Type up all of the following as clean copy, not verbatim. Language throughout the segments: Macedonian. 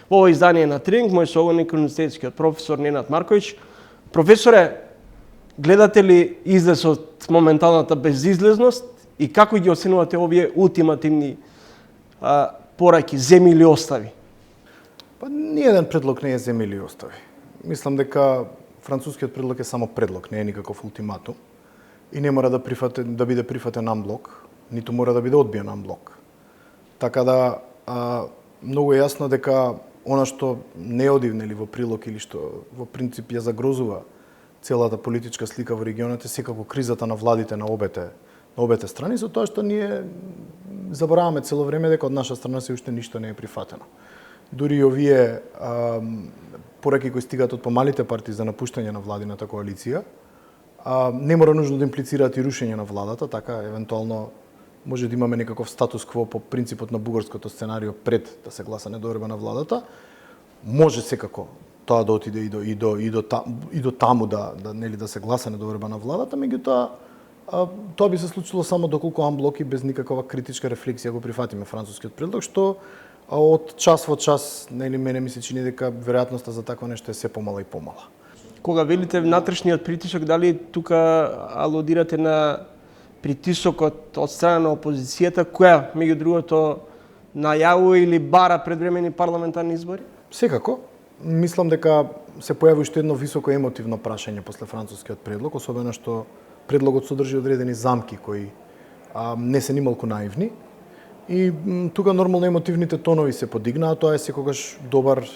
Во ово издание на Тренинг, мој соговорник универзитетскиот професор Ненад Марковиќ. Професоре, гледате ли излез од моменталната безизлезност и како ги оценувате овие ултимативни пораки, земи или остави? Па ниеден предлог не е земи или остави. Мислам дека францускиот предлог е само предлог, не е никаков ултиматум и не мора да биде прифатен анблок, ниту мора да биде одбиен анблок. Така да многу е јасно дека она што не оди во прилог или што во принцип ја загрозува целата политичка слика во регионот е секако кризата на владите на обете страни, за тоа што ние забораваме цело време дека од наша страна се уште ништо не е прифатено. Дури и овие пораки кои стигаат од помалите партии за напуштање на владината коалиција, не мора нужно да имплицираат и рушење на владата, така евентуално може да имаме некаков статус кво по принципот на бугарското сценарио пред да се гласа недоверба на владата. Може секако тоа да отиде и до таму да се гласа недоверба на владата, меѓутоа тоа би се случило само доколку анблок и без никаква критичка рефлексија го прифатиме францускиот предлог, што од час во час, мене ми се чини дека веројатноста за такво нешто е се помала и помала. Кога велите внатрешниот притисок, дали тука алудирате на притисокот од страна на опозицијата, која, меѓу другото, најавува или бара предвремени парламентарни избори? Секако. Мислам дека се појави уште едно високо емотивно прашање после францускиот предлог, особено што предлогот содржи одредени замки кои не се нималку наивни. И тука нормално емотивните тонови се подигнаа, тоа е секогаш добар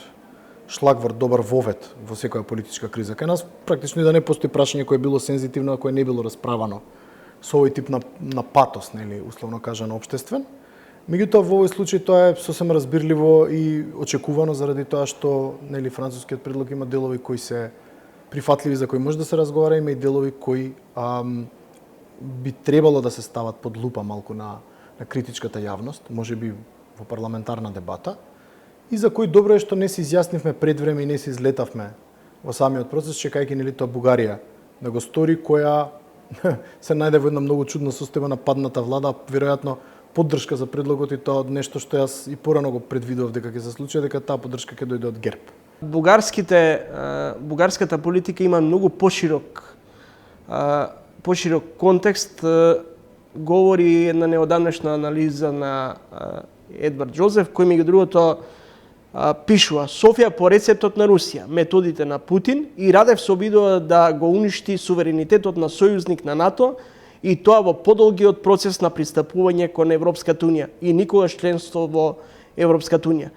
шлагворд, добар вовет во секоја политичка криза. Кај нас практично и да не постои прашање кое било сензитивно, а кое не било расправано со овој тип на патос, нели, условно кажано, општествен. Меѓутоа во овој случај тоа е сосем разбирливо и очекувано заради тоа што, нели, францускиот предлог има делови кои се прифатливи, за кои може да се разговара, има и делови кои би требало да се стават под лупа малку на критичката јавност, можеби во парламентарна дебата, и за кои добро е што не се изјаснивме пред време и не се излетавме во самиот процес, чекајќи, нели, тоа Бугарија да го стори, која се најде во една многу чудна состојба на падната влада, веројатно поддршка за предлогот и тоа од нешто што јас и порано го предвидував дека ќе се случи, дека таа поддршка ќе дојде од ГЕРБ. Бугарската политика има многу поширок контекст. Говори една неодамнешна анализа на Едвард Џозеф, кој меѓу другото пишува: Софија по рецептот на Русија, методите на Путин, и Радев се обидува да го уништи суверенитетот на сојузник на НАТО, и тоа во подолгиот процес на пристапување кон Европската унија и никогаш членство во Европската унија.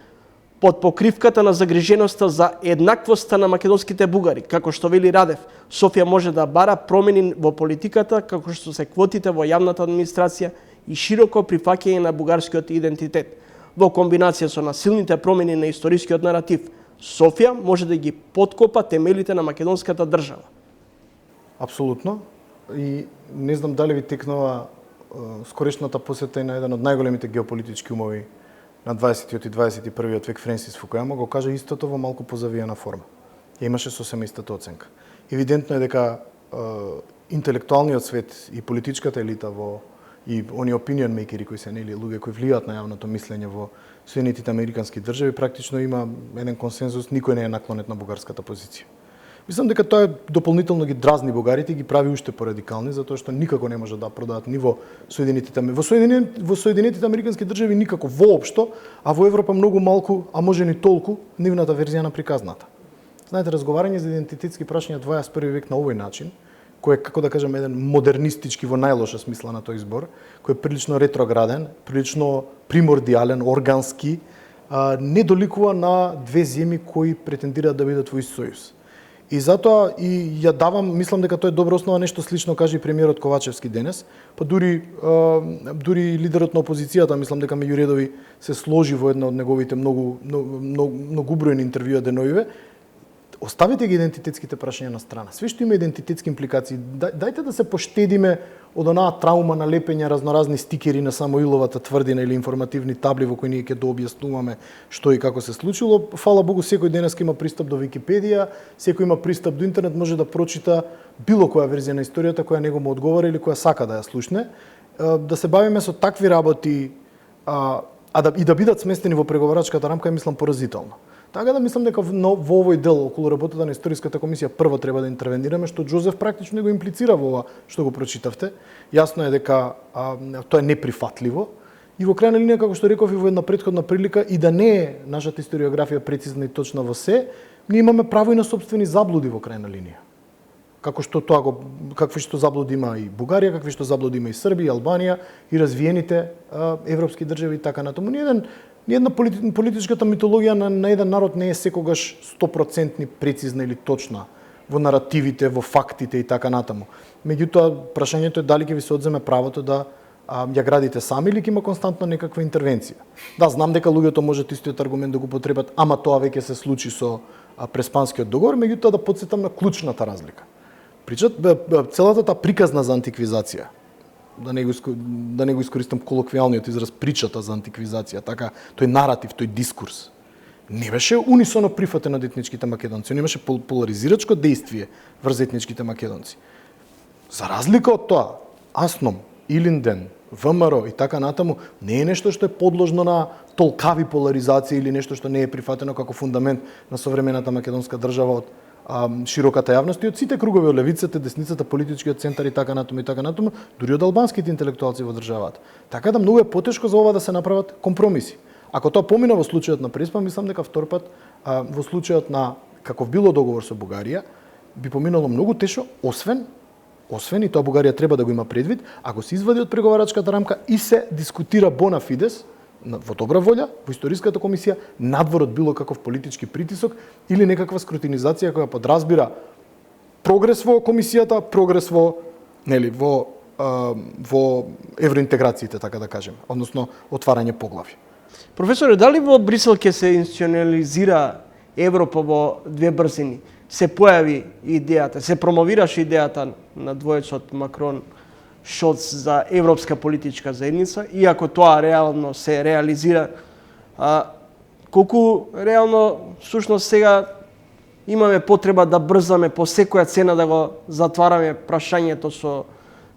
Под покривката на загриженоста за еднаквоста на македонските бугари, како што вели Радев, Софија може да бара промени во политиката, како што се квотите во јавната администрација и широко прифаќање на бугарскиот идентитет. Во комбинација со насилните промени на историскиот наратив, Софија може да ги поткопа темелите на македонската држава. Апсолутно. И не знам дали ви текнува скорешната посета на еден од најголемите геополитички умови на 20-тиот и 21-виот век, Френсис Фукујама, го кажа истото во малку позавиена форма. И имаше сосема истата оценка. Евидентно е дека интелектуалниот свет и политичката елита и они opinion makeri кои се, нели, луѓе кои влијаат на јавното мислење во Соединетите американски држави, практично има еден консензус, никој не е наклонет на бугарската позиција. Мислам дека тоа дополнително ги дразни бугарите и ги прави уште порадикални, затоа што никако не може да продаат ни во Соединетите американски држави никако воопшто, а во Европа многу малку, а може ни толку, нивната верзија на приказната. Знаете, разговарање за идентитетски прашања 21 век на овој начин, кој е, како да кажем, еден модернистички во најлоша смисла на тој збор, кој е прилично ретрограден, прилично примордијален, органски, не доликува на две земји кои претендираат да бидат во ист сојуз. И затоа и ја давам, мислам дека тоа е добра основа, нешто слично каже и премиерот Ковачевски денес, па дури лидерот на опозицијата, мислам дека меѓу редови се сложи во една од неговите многу бројни интервјуа деновиве. Оставите ги идентитетските прашања на страна. Све што има идентитетски импликации, дајте да се поштедиме од онаа траума на лепење разноразни стикери на Самоиловата тврдина или информативни табли во кои ние ќе дообјаснуваме што и како се случило. Фала Богу, секој денеска има пристап до Википедија, секој има пристап до интернет, може да прочита било која верзија на историјата која него му одговара или која сака да ја слушне. Да се бавиме со такви работи, и да бидат сместени во преговарачката рамка, е, мислам, поразително. Така да мислам дека во овој дел околу работата на историската комисија прво треба да интервенираме, што Џозеф практично го имплицира во ова што го прочитавте. Јасно е дека тоа е неприфатливо. И во крајна линија, како што реков и во една претходна прилика, и да не е нашата историографија прецизна и точна во се, ние имаме право и на сопствени заблуди во крајна линија. Какви што заблуди има и Бугарија, какви што заблуди има и Србија, и Албанија, и развиените европски држави и така натаму. Ниедна политичката митологија на еден народ не е секогаш 100% прецизна или точна во наративите, во фактите и така натаму. Меѓутоа, прашањето е дали ќе ви се одземе правото да ја градите сами или ќе има константно некаква интервенција. Да, знам дека луѓето можат истиот аргумент да го потребат, ама тоа веќе се случи со Преспанскиот договор, меѓутоа да потсетам на клучната разлика. Целата таа приказна за антиквизација, да не го искористам колоквијалниот израз, причата за антиквизација, така, тој наратив, тој дискурс, не беше унисоно прифатен од етничките македонци, он имаше поларизирачко дејствие врз етничките македонци. За разлика од тоа, АСНОМ, Илинден, ВМРО и така натаму, не е нешто што е подложно на толкави поларизација или нешто што не е прифатено како фундамент на современата македонска држава од широката јавност и од сите кругови, од левицата, десницата, политичкиот центар и така натаму, дури од албанските интелектуалци во државата. Така да многу е потешко за ова да се направат компромиси. Ако тоа помина во случајот на Преспа, мислам дека втор пат во случајот на каков било договор со Бугарија, би поминало многу тешко, освен и тоа Бугарија треба да го има предвид, ако се извади од преговарачката рамка и се дискутира бона фидес, во добра волја, во историската комисија, надвор од било каков политички притисок или некаква скрутинизација која подразбира прогрес во комисијата, прогрес во евроинтеграциите, така да кажем, односно отварање поглави. Професоре, дали во Брисел ќе се институционализира Европа во две брзини? Се појави идејата, се промовираше идејата на двојецот Макрон Шолц за европска политичка заедница, иако тоа реално се реализира, колку реално всушност сега имаме потреба да брзаме по секоја цена да го затвараме прашањето со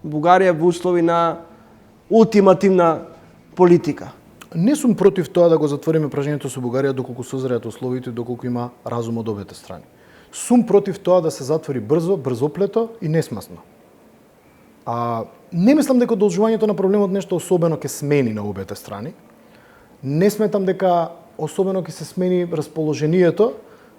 Бугарија во услови на ултимативна политика? Не сум против тоа да го затвориме прашањето со Бугарија доколку созреат условите и доколку има разум од обете страни. Сум против тоа да се затвори брзо, брзоплето и несмасно. Не мислам дека одолжувањето на проблемот нешто особено ќе смени на обете страни. Не сметам дека особено ќе се смени расположението.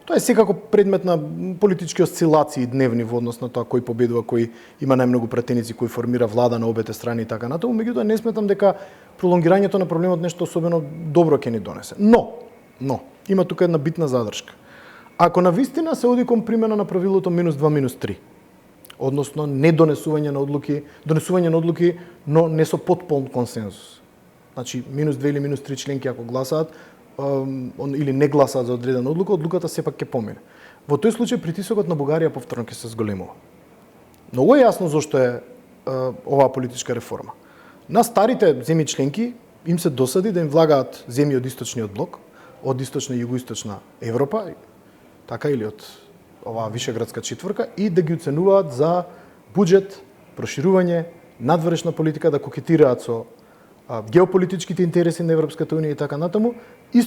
Тоа е секако предмет на политички осцилации дневни во однос на тоа кој победува, кој има најмногу пратеници, кој формира влада на обете страни и така натаму. Меѓутоа не сметам дека пролонгирањето на проблемот нешто особено добро ќе ни донесе. Но има тука една битна задршка. Ако навистина се оди кон примена на правилото -2, -3, односно недонесување на одлуки, но не со потполн консензус. Значи, -2 или -3 членки ако гласаат, или не гласаат за одредена одлука, одлуката сепак ќе помине. Во тој случај притисокот на Бугарија повторно ќе се зголемува. Многу е јасно зошто е оваа политичка реформа. На старите земји членки им се досади да им влагаат земји од источниот блок, од источна и југоисточна Европа, така или од оваа вишеградска четворка, и да ги оценуваат за буџет, проширување, надворешна политика, да кокетираат со геополитичките интереси на Европската унија и така натаму,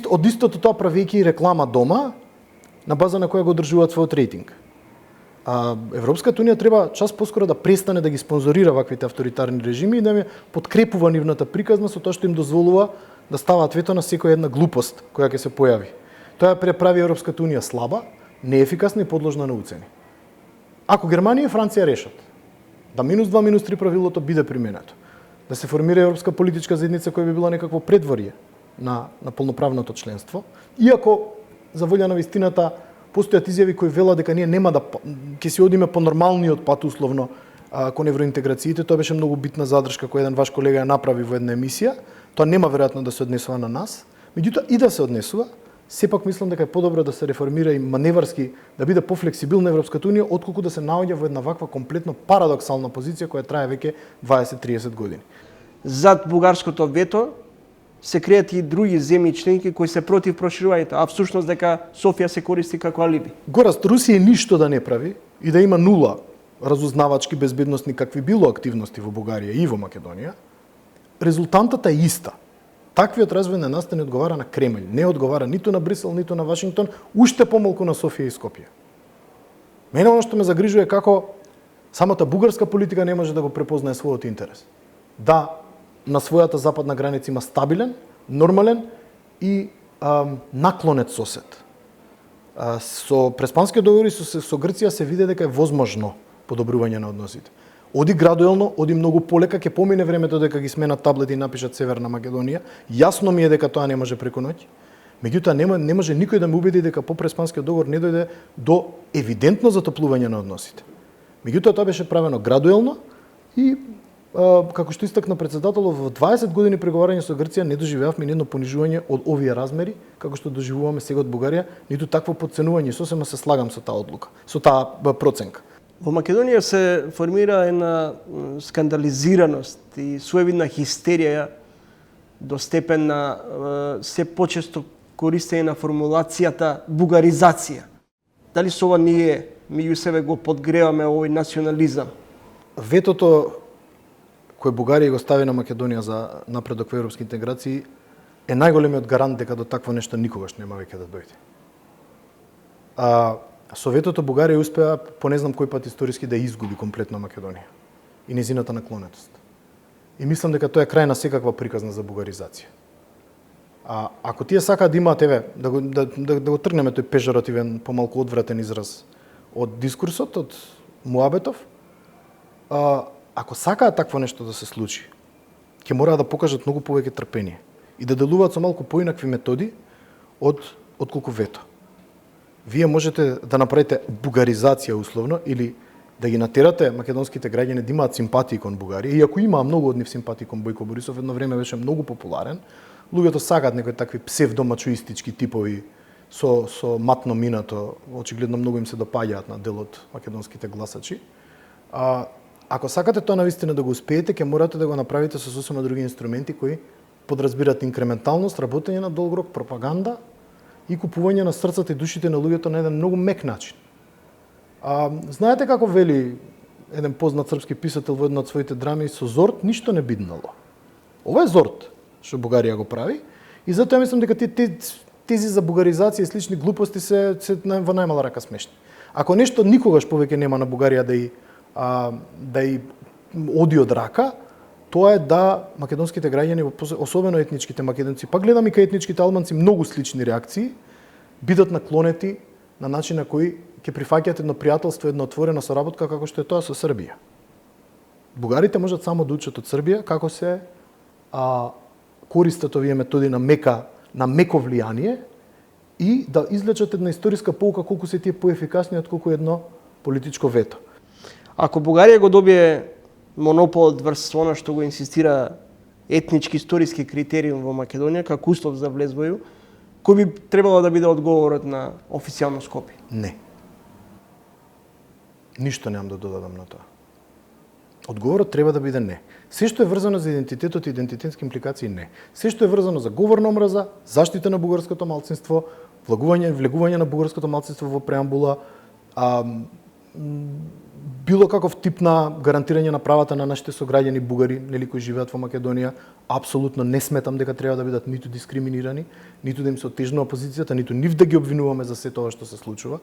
од истото тоа правејќи и реклама дома, на база на која го одржуваат својот рейтинг. Европската унија треба час поскоро да престане да ги спонзорира ваквите авторитарни режими и да ја подкрепува нивната приказна со тоа што им дозволува да ставаат вето на секоја една глупост која ќе се појави. Тоа ја прави Европската унија слаба, неефикасна и подложна на уцени. Ако Германија и Франција решат да -2, -3 правилото биде применето, да се формира Европска политичка заедница која би била некакво предворје на полноправното членство, иако за волја на вистината постојат изјави кои велат дека ние нема да ќе се одиме по нормалниот пат условно кон евроинтеграциите, тоа беше многу битна задршка која еден ваш колега ја направи во една емисија. Тоа нема веројатно да се однесува на нас, меѓутоа и да се однесува, сепак мислам дека е подобро да се реформира и маневарски, да биде пофлексибилна Европската унија, отколку да се наоѓа во една ваква комплетно парадоксална позиција која трае веќе 20-30 години. Зад бугарското вето се кријат и други земји членки кои се против проширувањето, а всушност дека Софија се користи како алиби. Гораст, Русија ништо да не прави и да има нула разузнавачки, безбедносни, какви било активности во Бугарија и во Македонија, резултантата е иста. Таквиот развој на настан не одговара на Кремљ, не одговара ниту на Брисел, ниту на Вашингтон, уште помалку на Софија и Скопје. Мене оно што ме загрижува е како самата бугарска политика не може да го препознае својот интерес. Да, на својата западна граница има стабилен, нормален и наклонет сосед. Со преспанскиот договор со Грција се види дека е возможно подобрување на односите. Оди градуелно, оди многу полека, ќе помине времето дека ги сменат таблети и напишат Северна Македонија. Јасно ми е дека тоа не може преку ноќ. Меѓутоа не може никој да ме убеди дека по преспанскиот договор не дојде до евидентно затоплување на односите. Меѓутоа тоа беше правено градуелно и како што истакна председателот, во 20 години преговарање со Грција не доживеавме ни едно понижување од овие размери, како што доживуваме сега од Бугарија, ниту такво подценување. Сосема се слагам со таа одлука, со таа проценка. Во Македонија се формира една скандализираност и своевидна хистерија до степен на се почесто користење на формулацијата бугаризација. Дали со ова ние меѓу себе го подгреваме овој национализам? Ветото кој Бугарија го стави на Македонија за напредок во европски интеграции е најголемиот гарант дека до такво нешто никогаш нема веќе да дојде. Со ветото Бугарија успеа по не знам кој пат историски да изгуби комплетно Македонија и незината наклонетост. И мислам дека тоа е крај на секаква приказна за бугаризација. Ако тие сакаат да имаат, да го тргнеме тој пежоративен, помалку одвратен израз од дискурсот, од муабетов, ако сакаат такво нешто да се случи, ќе мораат да покажат многу повеќе трпение и да делуваат со малку поинакви методи отколку вето. Вие можете да направите бугаризација условно или да ги натерате македонските граѓани да имаат симпатии кон Бугарија, иако има многу од нив симпатии кон Бојко Борисов, едно време беше многу популарен. Луѓето сакаат некои такви псевдомачуистички типови со матно минато, очигледно многу им се допаѓаат на дел од македонските гласачи. Ако сакате тоа навистина да го успеете, ќе морате да го направите со сосема други инструменти кои подразбират инкременталност, работење на долг рок, пропаганда и купување на срцата и душите на луѓето на еден многу мек начин. Знаете како вели еден познат српски писател во една од своите драми, со Зорт ништо не биднало. Ова е Зорт што Бугарија го прави и затоа мислам дека тези за бугаризација и слични глупости се во најмала рака смешни. Ако нешто никогаш повеќе нема на Бугарија да и оди од рака, тоа е да македонските граѓани, особено етничките македонци, па гледам и кај етничките албанци многу слични реакции, бидат наклонети на начин на кој ќе прифаќаат едно пријателство, една отворена соработка како што е тоа со Србија. Бугарите можат само да учат од Србија како се користат овие методи на меко влијание и да извлечат една историска поука колку се тие поефикасни отколку едно политичко вето. Ако Бугарија го добие монополот врз она што го инсистира етнички историски критериум во Македонија како услов за влез во ЕУ, кој би требало да биде одговорот на официјално Скопје? Не. Ништо немам да додадам на тоа. Одговорот треба да биде не. Се што е врзано за идентитетот и идентитетски импликации, не. Се што е врзано за говор на омраза, заштита на бугарското малцинство, влегување на бугарското малцинство во преамбула, било каков тип на гарантирање на правата на нашите сограѓани бугари, нели, кои живеат во Македонија, апсолутно не сметам дека треба да бидат ниту дискриминирани, ниту да им се оттежнува позицијата, ниту нив да ги обвинуваме за се тоа што се случува.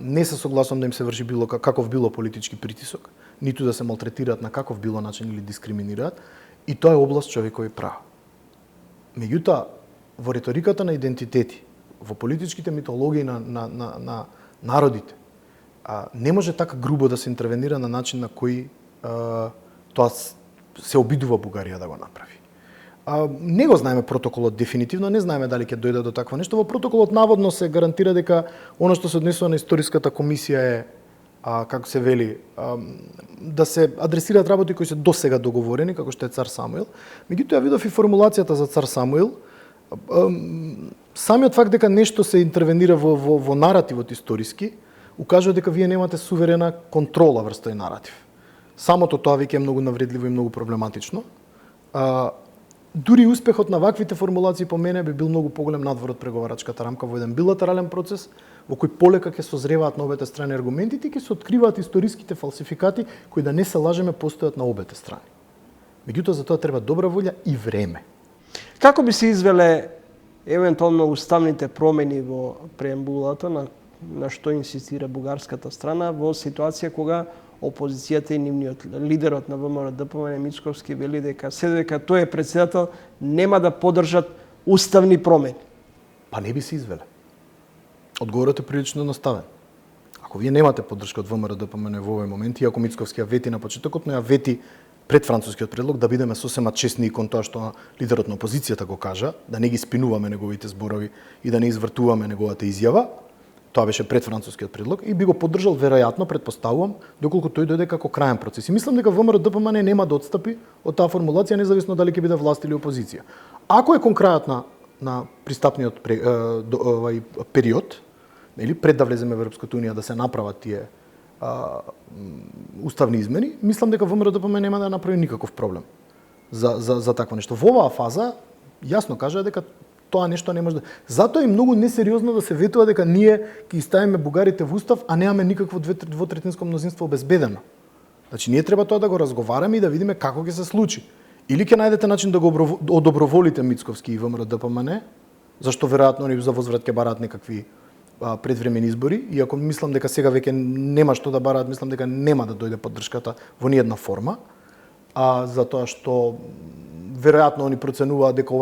Не се согласувам да им се врши било каков било политички притисок, ниту да се малтретираат на каков било начин или дискриминираат, и тоа е област човекови права. Меѓутоа, во риториката на идентитети, во политичките митологии на народите, не може така грубо да се интервенира на начин на кој тоа се обидува Бугарија да го направи. Не го знаеме протоколот дефинитивно, не знаеме дали ќе дојде до такво нешто. Во протоколот наводно се гарантира дека оно што се однесува на историската комисија е, како се вели, да се адресираат работи кои се досега договорени, како што е цар Самуил. Меѓутоа, видов и формулацијата за цар Самуил. Самиот факт дека нешто се интервенира во наративот историски, укажува дека вие немате суверена контрола врз тој наратив. Самото тоа веќе е многу навредливо и многу проблематично. Дури успехот на ваквите формулации по мене би бил многу поголем надвор од преговарачката рамка во еден билатерален процес, во кој полека ќе созреваат на обете страни аргументите и ќе се откриваат историските фалсификати кои, да не се лажеме, постојат на обете страни. Меѓутоа, за тоа треба добра волја и време. Како би се извеле евентуално уставните промени во преамбулата на што инсистира бугарската страна во ситуација кога опозицијата и нивниот лидерот на ВМРО-ДПМНЕ Мицковски вели дека се дека тој е претседател нема да поддржат уставни промени? Па не би се извеле. Одговорот е прилично едноставен. Ако вие немате поддршка од ВМРО-ДПМНЕ во овој момент, иако Мицковски ја вети на почетокот, но ја вети пред францускиот предлог, да бидеме сосема честни и кон тоа што лидерот на опозицијата го кажа, да не ги спинуваме неговите зборови и да не извртуваме неговата изјава, тоа беше пред францускиот предлог, и би го поддржал веројатно, предпоставувам, доколку тој дојде како краен процес. И мислам дека ВМРО-ДПМНЕ нема да отстапи од таа формулација, независно дали ќе биде власт или опозиција. Ако е кон крајот на пристапниот период, или пред да влеземе во Европската унија, да се направат тие уставни измени, мислам дека ВМРО-ДПМНЕ нема да направи никаков проблем за такво нешто. Во оваа фаза јасно кажа дека тоа нешто не може да... Затоа е многу несериозно да се ветува дека ние ќе ставиме бугарите во устав, а немаме никакво двотретинско мнозинство обезбедено. Значи ние треба тоа да го разговараме и да видиме како ќе се случи. Или ќе најдете начин да го одоброволите Мицковски и ВМРО-ДПМНЕ, зашто веројатно они за возврат ќе бараат некакви предвремени избори, иако мислам дека сега веќе нема што да бараат, мислам дека нема да дојде поддршката во ниедна форма, затоа што веројатно они проценуваат дека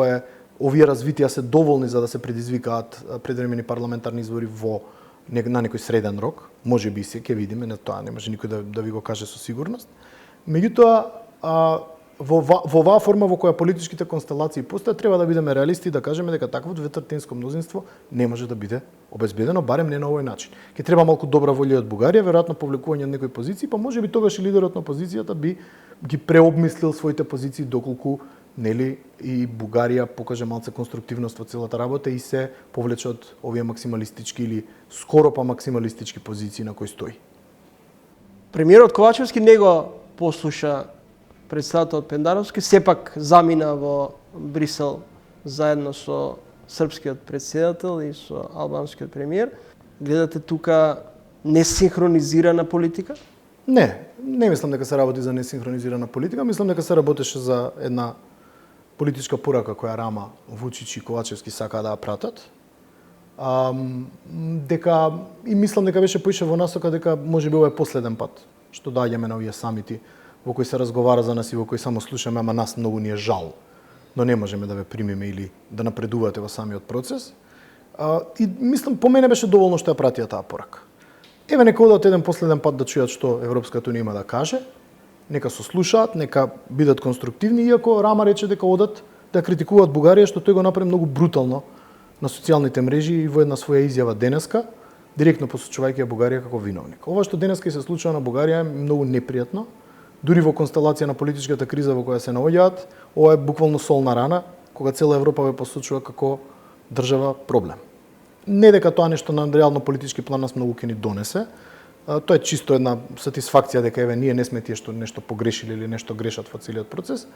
овие развитија се доволни за да се предизвикаат предвремени парламентарни избори на некој среден рок. Може би се ќе видиме, тоа не може никој да ви го каже со сигурност. Меѓутоа, во оваа форма во која политичките констелации постојат, треба да бидеме реалисти и да кажеме дека такво двотретинско мнозинство не може да биде обезбедено, барем не на овој начин. Ќе треба малку добра волја од Бугарија, веројатно повлекување од некои позиции, па може би тогаш и лидерот на опозицијата би ги преобмислил своите позиции доколку нели и Бугарија покаже малце конструктивност во целата работа и се повлече од овие максималистички или скоро па максималистички позиции на кои стои. Премиерот Ковачевски не го послуша председателот Пендаровски, сепак замина во Брисел заедно со српскиот председател и со албанскиот премиер. Гледате тука несинхронизирана политика? Не мислам дека се работи за несинхронизирана политика, мислам дека се работеше за една политичка порака која Рама, Вучич и Ковачевски сакаа да ја пратат. И мислам дека беше поише во насока дека можеби ова е последен пат што доаѓаме на овие самити во кој се разговара за нас и во кој само слушаме, ама нас многу ни е жал, но не можеме да ве примиме или да напредувате во самиот процес. И мислам, по мене беше доволно што ја пратија таа порака. Еве нека одат еден последен пат да чујат што Европската унија има да каже, нека сослушаат, нека бидат конструктивни, иако Рама рече дека одат да критикуваат Бугарија, што тој го направи многу брутално на социјалните мрежи и во една своја изјава денеска, директно посочувајќи ја Бугарија како виновник. Ова што денеска се случува на Бугарија е многу непријатно. Дури во констелација на политичката криза во која се наоѓаат, ова е буквално солна рана, кога цела Европа ве посочува како држава проблем. Не дека тоа нешто на реално политички план нас многу ќе ни донесе, тоа е чисто една сатисфакција дека еве ние не сме тие што нешто погрешиле или нешто грешат во целиот процес,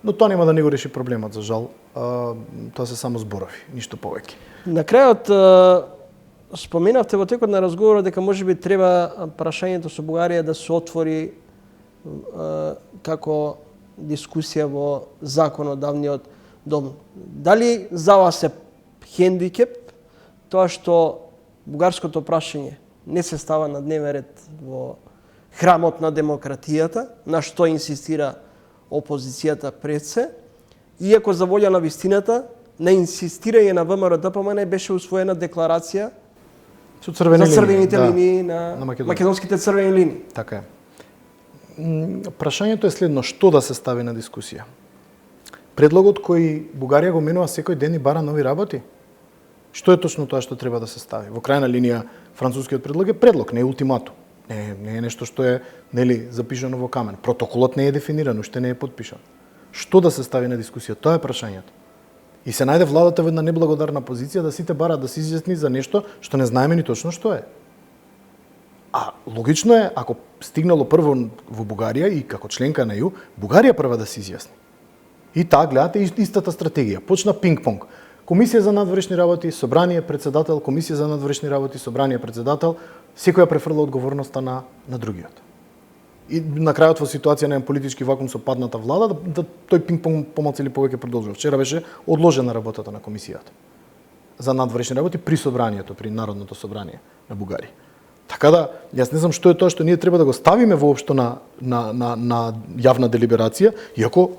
но тоа нема да не го реши проблемот, за жал. Тоа се само зборови, ништо повеќе. На крајот споменавте во текот на разговорот дека можеби треба прашањето со Бугарија да се отвори како дискусија во законодавниот дом. Дали за вас е хендикеп тоа што бугарското прашање не се става на дневен ред во храмот на демократијата, на што инсистира опозицијата пред се, иако за волја на вистината, на инсистирање на ВМРО-ДПМНЕ беше усвоена декларација за црвените линии на македонските црвени линии. Така е. Прашањето е следно: што да се стави на дискусија? Предлогот кој Бугарија го менува секој ден и бара нови работи? Што е точно тоа што треба да се стави? Во крајна линија, францускиот предлог е предлог, не е ултиматум. Не е нешто што е запишано во камен. Протоколот не е дефиниран, уште не е подпишан. Што да се стави на дискусија? Тоа е прашањето. И се најде владата во една неблагодарна позиција да сите бараат да се изјасни за нешто што не знаеме ни точно што е. А логично е, ако стигнало прво во Бугарија и како членка на ЕУ, Бугарија прва да се изјасни. И таа гледате истата стратегија. Почна пинг-понг. Комисија за надворешни работи, собрание, председател, комисија за надворешни работи, собрание, председател, секоја префрла одговорноста на другиот. и на крајот во ситуација на политички вакуум со падната влада, да тој пинг-понг помалку или повеќе продолжува. Вчера беше одложена работата на комисијата за надвршни работи при собранието, при Народното собрание на Бугарија. Така да, јас не знам што е тоа што ние треба да го ставиме воопшто на јавна делиберација, иако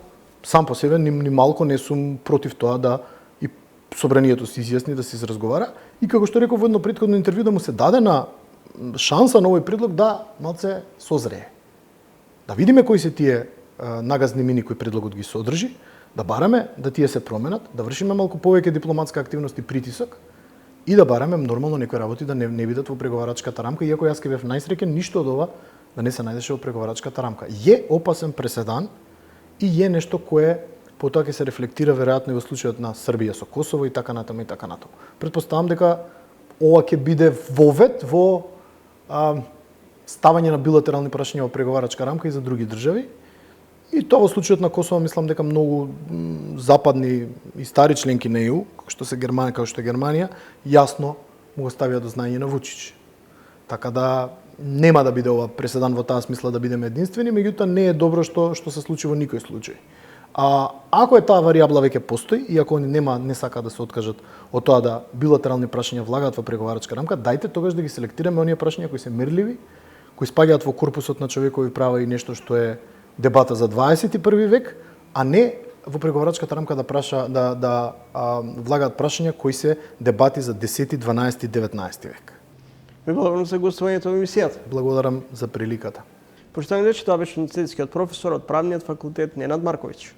сам по себе ни малку не сум против тоа да и собранието се изјасни, да се изразговара, и како што реков во едно претходно интервју, да му се даде на шанса на овој предлог да малце созрее. Да видиме кои се тие нагазни мини кои предлогот ги содржи, да бараме да тие се променат, да вршиме малку повеќе дипломатска активност и притисок и да бараме нормално некои работи да не бидат во преговарачката рамка, иако јас ке бев најсреќен ништо од ова да не се најдеше во преговарачката рамка. Е опасен преседан и е нешто кое потоа ќе се рефлектира веројатно и во случајот на Србија со Косово и така натаму и така натаму. Претпоставам дека ова ќе биде вовет во ставање на билатерални прашања во преговарачка рамка и за други држави. И тоа во случајот на Косово мислам дека многу западни и стари членки на ЕУ, како што е Германија, јасно му го ставија до знаење на Вучич. Така да нема да биде ова преседан во таа смисла да бидеме единствени, меѓутоа не е добро што се случи во никој случај. Ако е таа варијабла веќе постои и ако они не сака да се откажат од тоа да билатерални прашања влагаат во преговарачка рамка, дајте тогаш да ги селектираме оние прашања кои се мерливи, кои спаѓаат во корпусот на човекови права и нешто што е дебата за 21 век, а не во преговарачката рамка да влагаат прашања кои се дебати за 10, 12, 19 век. Ви благодарам за гостувањето во емисијата. Благодарам за приликата. Поштовани речи, тоа беше универзитетскиот професор од Правниот факултет Ненад Марковиќ.